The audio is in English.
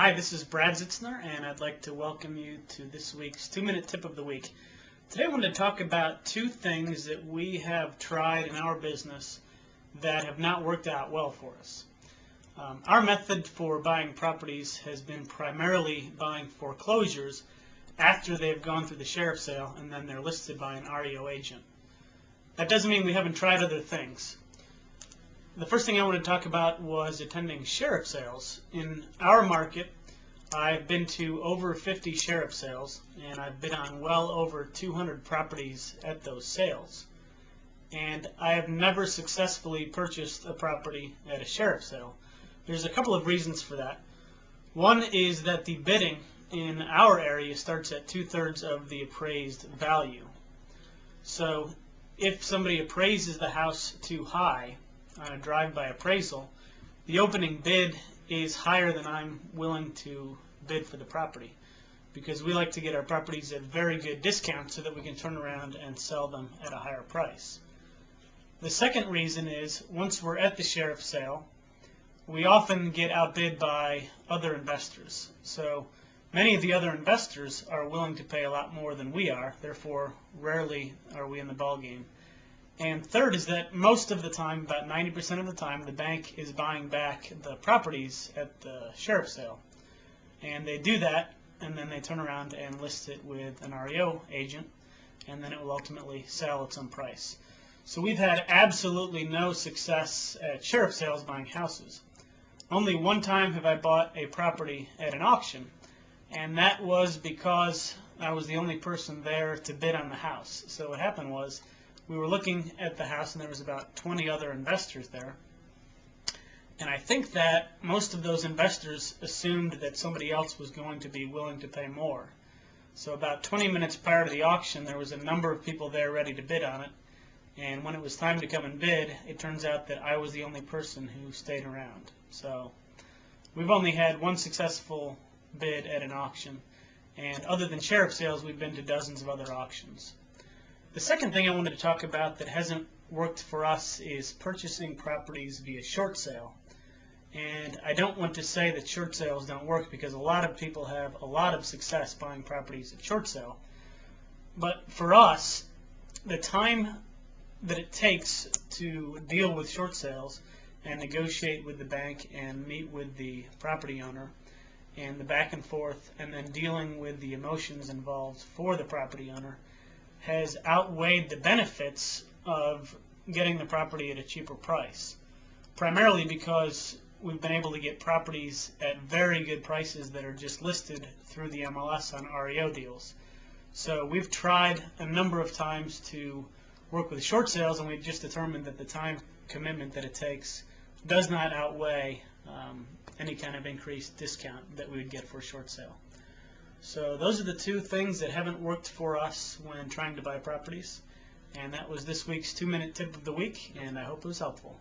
Hi, this is Brad Zitzner, and I'd like to welcome you to this week's 2-Minute Tip of the Week. Today I want to talk about two things that we have tried in our business that have not worked out well for us. Our method for buying properties has been primarily buying foreclosures after they've gone through the sheriff's sale and then they're listed by an REO agent. That doesn't mean we haven't tried other things. The first thing I want to talk about was attending sheriff sales. In our market, I've been to over 50 sheriff sales, and I've bid on well over 200 properties at those sales. And I have never successfully purchased a property at a sheriff sale. There's a couple of reasons for that. One is that the bidding in our area starts at 2/3 of the appraised value. So if somebody appraises the house too high on a drive-by appraisal, the opening bid is higher than I'm willing to bid for the property, because we like to get our properties at very good discounts so that we can turn around and sell them at a higher price. The second reason is once we're at the sheriff's sale, we often get outbid by other investors. So many of the other investors are willing to pay a lot more than we are, therefore rarely are we in the ball game. And third is that most of the time, about 90% of the time, the bank is buying back the properties at the sheriff's sale. And they do that, and then they turn around and list it with an REO agent, and then it will ultimately sell at some price. So we've had absolutely no success at sheriff sales buying houses. Only one time have I bought a property at an auction, and that was because I was the only person there to bid on the house. So what happened was, we were looking at the house and there was about 20 other investors there, and I think that most of those investors assumed that somebody else was going to be willing to pay more. So about 20 minutes prior to the auction, there was a number of people there ready to bid on it, and when it was time to come and bid, it turns out that I was the only person who stayed around. So we've only had one successful bid at an auction, and other than sheriff sales, we've been to dozens of other auctions. The second thing I wanted to talk about that hasn't worked for us is purchasing properties via short sale. And I don't want to say that short sales don't work, because a lot of people have a lot of success buying properties at short sale. But for us, the time that it takes to deal with short sales and negotiate with the bank and meet with the property owner and the back and forth and then dealing with the emotions involved for the property owner has outweighed the benefits of getting the property at a cheaper price, primarily because we've been able to get properties at very good prices that are just listed through the MLS on REO deals. So we've tried a number of times to work with short sales, and we've just determined that the time commitment that it takes does not outweigh any kind of increased discount that we would get for a short sale. So those are the two things that haven't worked for us when trying to buy properties, and that was this week's 2-Minute Tip of the Week, and I hope it was helpful.